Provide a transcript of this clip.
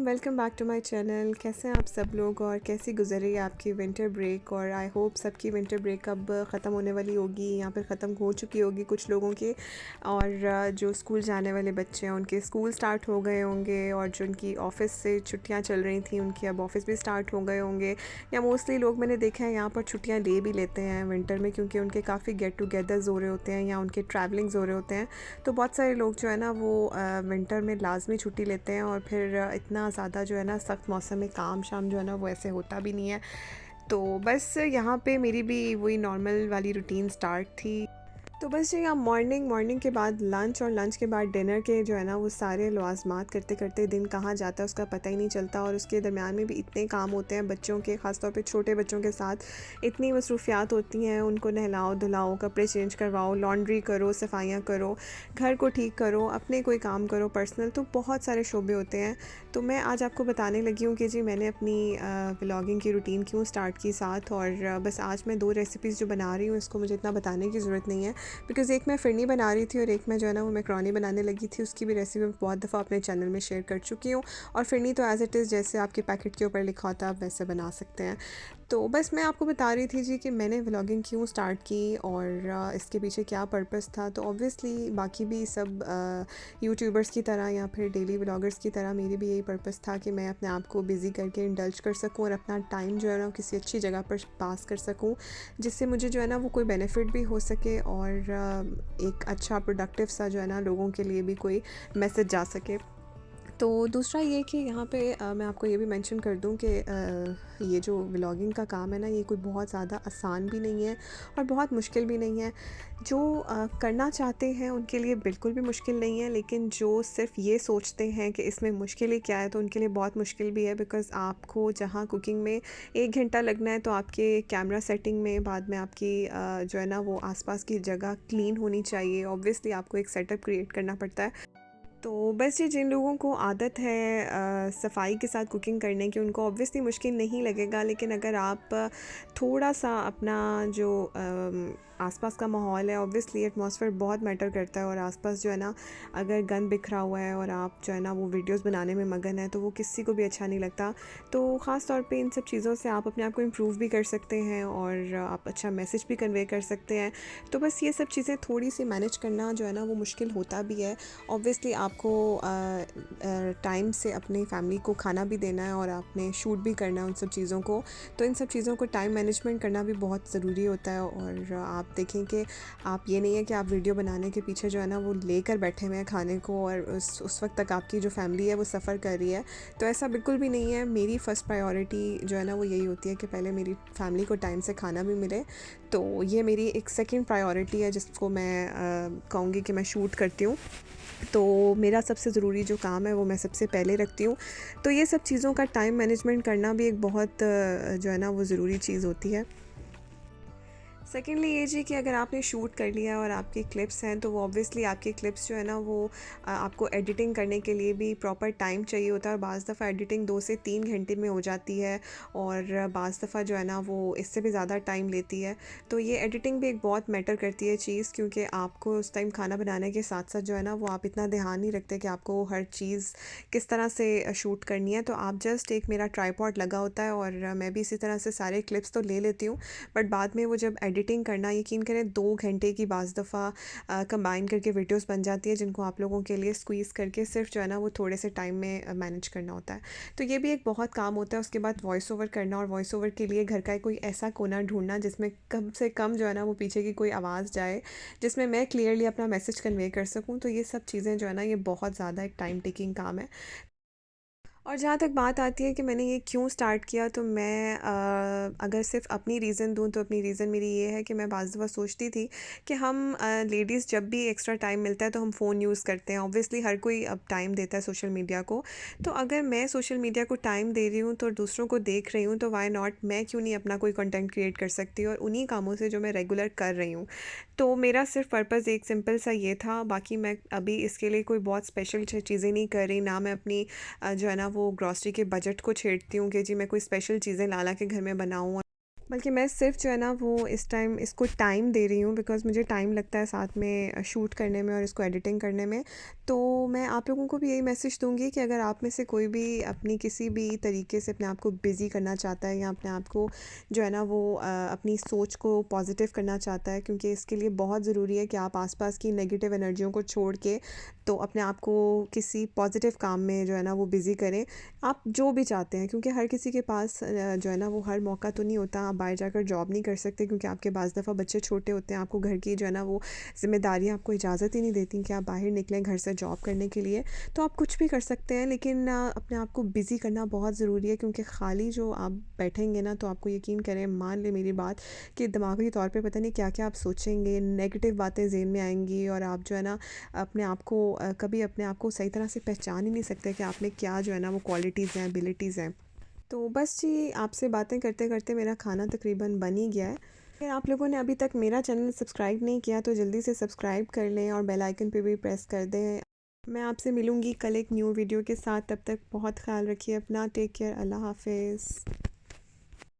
Welcome back to my channel. कैसे हैं आप सब लोग और कैसी गुजर रही है आपकी विंटर ब्रेक। और आई होप सबकी विंटर ब्रेक अब ख़त्म होने वाली होगी या फिर ख़त्म हो चुकी होगी कुछ लोगों के। और जो स्कूल जाने वाले बच्चे हैं उनके स्कूल स्टार्ट हो गए होंगे, और जो उनकी ऑफ़िस से छुट्टियां चल रही थी उनकी अब ऑफ़िस भी स्टार्ट हो गए होंगे। या मोस्टली लोग मैंने देखा है यहाँ पर छुट्टियाँ ले भी लेते हैं विंटर में, क्योंकि उनके काफ़ी गेट टुगेदर्स हो रहे होते हैं या उनके ट्रैवलिंग्स हो रहे होते हैं। तो बहुत सारे लोग जो है ना वो विंटर में लाजमी छुट्टी लेते हैं, और फिर इतना ज़्यादा जो है ना सख्त मौसम में काम शाम जो है ना वो ऐसे होता भी नहीं है। तो बस यहाँ पे मेरी भी वही नॉर्मल वाली रूटीन स्टार्ट थी। तो बस जी यहाँ मॉर्निंग मॉर्निंग के बाद लंच और लंच के बाद डिनर के जो है ना वो सारे लवाज़मात करते करते दिन कहाँ जाता है उसका पता ही नहीं चलता। और उसके दरमियान में भी इतने काम होते हैं बच्चों के, ख़ास तौर पे छोटे बच्चों के साथ इतनी मसरूफियात होती हैं। उनको नहलाओ धुलाओ, कपड़े चेंज करवाओ, लॉन्ड्री करो, सफाइयाँ करो, घर को ठीक करो, अपने कोई काम करो पर्सनल, तो बहुत सारे शोबे होते हैं। तो मैं आज आपको बताने लगी हूँ कि जी मैंने अपनी व्लॉगिंग की रूटीन क्यों स्टार्ट की साथ। और बस आज मैं 2 रेसिपीज़ जो बना रही हूँ इसको मुझे इतना बताने की ज़रूरत नहीं है, बिकॉज़ एक मैं फ़िरनी बना रही थी और एक मैं जो है ना वो मैकरोनी बनाने लगी थी। उसकी भी रेसिपी मैं बहुत दफ़ा अपने चैनल में शेयर कर चुकी हूँ। और फ़िरनी तो एज़ इट इज़ जैसे आपके पैकेट के ऊपर लिखा होता है आप वैसे बना सकते हैं। तो बस मैं आपको बता रही थी जी कि मैंने व्लॉगिंग क्यों स्टार्ट की और इसके पीछे क्या पर्पस था। तो ऑब्वियसली बाकी भी सब यूट्यूबर्स की तरह या फिर डेली व्लॉगर्स की तरह मेरी भी यही पर्पस था कि मैं अपने आप को बिज़ी करके इंडल्ज कर सकूँ और अपना टाइम जो है ना किसी अच्छी जगह पर पास कर सकूँ, जिससे मुझे जो है ना वो कोई बेनिफिट भी हो सके और एक अच्छा प्रोडक्टिव सा जो है ना लोगों के लिए भी कोई मैसेज जा सके। तो दूसरा ये कि यहाँ पे मैं आपको ये भी मेंशन कर दूँ कि ये जो व्लॉगिंग का काम है ना ये कोई बहुत ज़्यादा आसान भी नहीं है और बहुत मुश्किल भी नहीं है। जो करना चाहते हैं उनके लिए बिल्कुल भी मुश्किल नहीं है, लेकिन जो सिर्फ़ ये सोचते हैं कि इसमें मुश्किल ही क्या है तो उनके लिए बहुत मुश्किल भी है। बिकॉज़ आपको जहाँ कुकिंग में 1 घंटा लगना है तो आपके कैमरा सेटिंग में बाद में आपकी जो है ना वो आस-पास की जगह क्लीन होनी चाहिए। ऑब्वियसली आपको एक सेटअप क्रिएट करना पड़ता है। तो बस ये जिन लोगों को आदत है सफाई के साथ कुकिंग करने की उनको ऑब्वियसली मुश्किल नहीं लगेगा, लेकिन अगर आप थोड़ा-सा अपना जो आसपास का माहौल है, ऑब्वियसली एटमॉस्फेयर बहुत मैटर करता है। और आसपास जो है ना अगर गंद बिखरा हुआ है और आप जो है ना वो वीडियोस बनाने में मगन है तो वो किसी को भी अच्छा नहीं लगता। तो ख़ास तौर पे इन सब चीज़ों से आप अपने आप को इम्प्रूव भी कर सकते हैं और आप अच्छा मैसेज भी कन्वे कर सकते हैं। तो बस ये सब चीज़ें थोड़ी सी मैनेज करना जो है ना वो मुश्किल होता भी है। ऑब्वियसली आपको टाइम से अपनी फैमिली को खाना भी देना है और आपने शूट भी करना है उन सब चीज़ों को। तो इन सब चीज़ों को टाइम मैनेजमेंट करना भी बहुत ज़रूरी होता है। और आप देखें कि आप ये नहीं है कि आप वीडियो बनाने के पीछे जो है ना वो लेकर बैठे हुए हैं खाने को और उस वक्त तक आपकी जो फैमिली है वो सफ़र कर रही है। तो ऐसा बिल्कुल भी नहीं है। मेरी फ़र्स्ट प्रायोरिटी जो है ना वो यही होती है कि पहले मेरी फैमिली को टाइम से खाना भी मिले। तो ये मेरी एक सेकंड प्रायोरिटी है जिसको मैं कहूँगी कि मैं शूट करती हूँ। तो मेरा सबसे ज़रूरी जो काम है वो मैं सबसे पहले रखती हूँ। तो ये सब चीज़ों का टाइम मैनेजमेंट करना भी एक बहुत जो है ना वो ज़रूरी चीज़ होती है। सेकेंडली ये जी कि अगर आपने शूट कर लिया और आपकी क्लिप्स हैं तो वो ऑब्वियसली आपकी क्लिप्स जो है ना वो आपको एडिटिंग करने के लिए भी प्रॉपर टाइम चाहिए होता है। बाज़ दफ़ा एडिटिंग 2 से 3 घंटे में हो जाती है और बाज़ दफ़ा जो है ना वो इससे भी ज़्यादा टाइम लेती है। तो ये एडिटिंग भी एक बहुत मैटर करती है चीज़, क्योंकि आपको उस टाइम खाना बनाने के साथ साथ जो है ना वो आप इतना ध्यान नहीं रखते कि आपको हर चीज़ किस तरह से शूट करनी है। तो आप जस्ट एक मेरा ट्राईपॉड लगा होता है और मैं भी इसी तरह से सारे क्लिप्स तो ले लेती हूँ, बट बाद में वो जब एडिटिंग करना, यकीन करें 2 घंटे की बाज़ दफ़ा कंबाइन करके वीडियोस बन जाती है जिनको आप लोगों के लिए स्क्वीज़ करके सिर्फ जो है ना वो थोड़े से टाइम में मैनेज करना होता है। तो ये भी एक बहुत काम होता है। उसके बाद वॉइस ओवर करना, और वॉइस ओवर के लिए घर का कोई ऐसा कोना ढूंढना जिसमें कम से कम जो है ना वो पीछे की कोई आवाज़ जाए जिसमें मैं क्लियरली अपना मैसेज कन्वे कर सकूँ। तो ये सब चीज़ें जो है ना ये बहुत ज़्यादा एक टाइम टेकिंग काम है। और जहाँ तक बात आती है कि मैंने ये क्यों स्टार्ट किया, तो मैं अगर सिर्फ अपनी रीज़न दूँ तो अपनी रीज़न मेरी ये है कि मैं बाज़ दफ़ा सोचती थी कि हम लेडीज़ जब भी एक्स्ट्रा टाइम मिलता है तो हम फ़ोन यूज़ करते हैं। ऑब्वियसली हर कोई अब टाइम देता है सोशल मीडिया को। तो अगर मैं सोशल मीडिया को टाइम दे रही हूँ तो दूसरों को देख रही हूँ, तो वाई नॉट मैं क्यों नहीं अपना कोई कंटेंट क्रिएट कर सकती और उन्हीं कामों से जो मैं रेगुलर कर रही हूँ। तो मेरा सिर्फ पर्पज़ एक सिंपल सा ये था। बाकी मैं अभी इसके लिए कोई बहुत स्पेशल चीज़ें नहीं कर रही, ना मैं अपनी जो है ना वो ग्रॉसरी के बजट को छेड़ती हूँ कि जी मैं कोई स्पेशल चीज़ें ला के घर में बनाऊँ बल्कि मैं सिर्फ़ जो है ना वो इस टाइम इसको टाइम दे रही हूँ, बिकॉज़ मुझे टाइम लगता है साथ में शूट करने में और इसको एडिटिंग करने में। तो मैं आप लोगों को भी यही मैसेज दूँगी कि अगर आप में से कोई भी अपनी किसी भी तरीके से अपने आप को बिज़ी करना चाहता है या अपने आप को जो है ना वो अपनी सोच को पॉज़िटिव करना चाहता है, क्योंकि इसके लिए बहुत ज़रूरी है कि आप आस-पास की नेगेटिव एनर्जियों को छोड़ के तो अपने आप को किसी पॉज़िटिव काम में जो है ना वो बिज़ी करें। आप जो भी चाहते हैं, क्योंकि हर किसी के पास जो है ना वो हर मौका तो नहीं होता, आप बाहर जाकर जॉब नहीं कर सकते, क्योंकि आपके बाज़ दफ़ा बच्चे छोटे होते हैं, आपको घर की जो है ना वो ज़िम्मेदारियाँ आपको इजाज़त ही नहीं देती कि आप बाहर निकलें घर से जॉब करने के लिए। तो आप कुछ भी कर सकते हैं, लेकिन अपने आप को बिज़ी करना बहुत ज़रूरी है, क्योंकि खाली जो आप बैठेंगे ना तो आपको यकीन करें, मान लें मेरी बात, कि दिमागी तौर पे पता नहीं क्या-क्या आप सोचेंगे, नेगेटिव बातें ज़हन में आएँगी और आप जो है ना अपने आप को कभी अपने आप को सही तरह से पहचान ही नहीं सकते कि आप में क्या जो है ना वो क्वालिटीज़ हैं, एबिलिटीज़ हैं। तो बस जी, आपसे बातें करते-करते मेरा खाना तकरीबन बन ही गया है। अगर आप लोगों ने अभी तक मेरा चैनल सब्सक्राइब नहीं किया तो जल्दी से सब्सक्राइब कर लें और बेल आइकन पे भी प्रेस कर दें। मैं आपसे मिलूँगी कल एक न्यू वीडियो के साथ, तब तक बहुत ख़्याल रखिए अपना। टेक केयर, अल्लाह हाफ़िज़।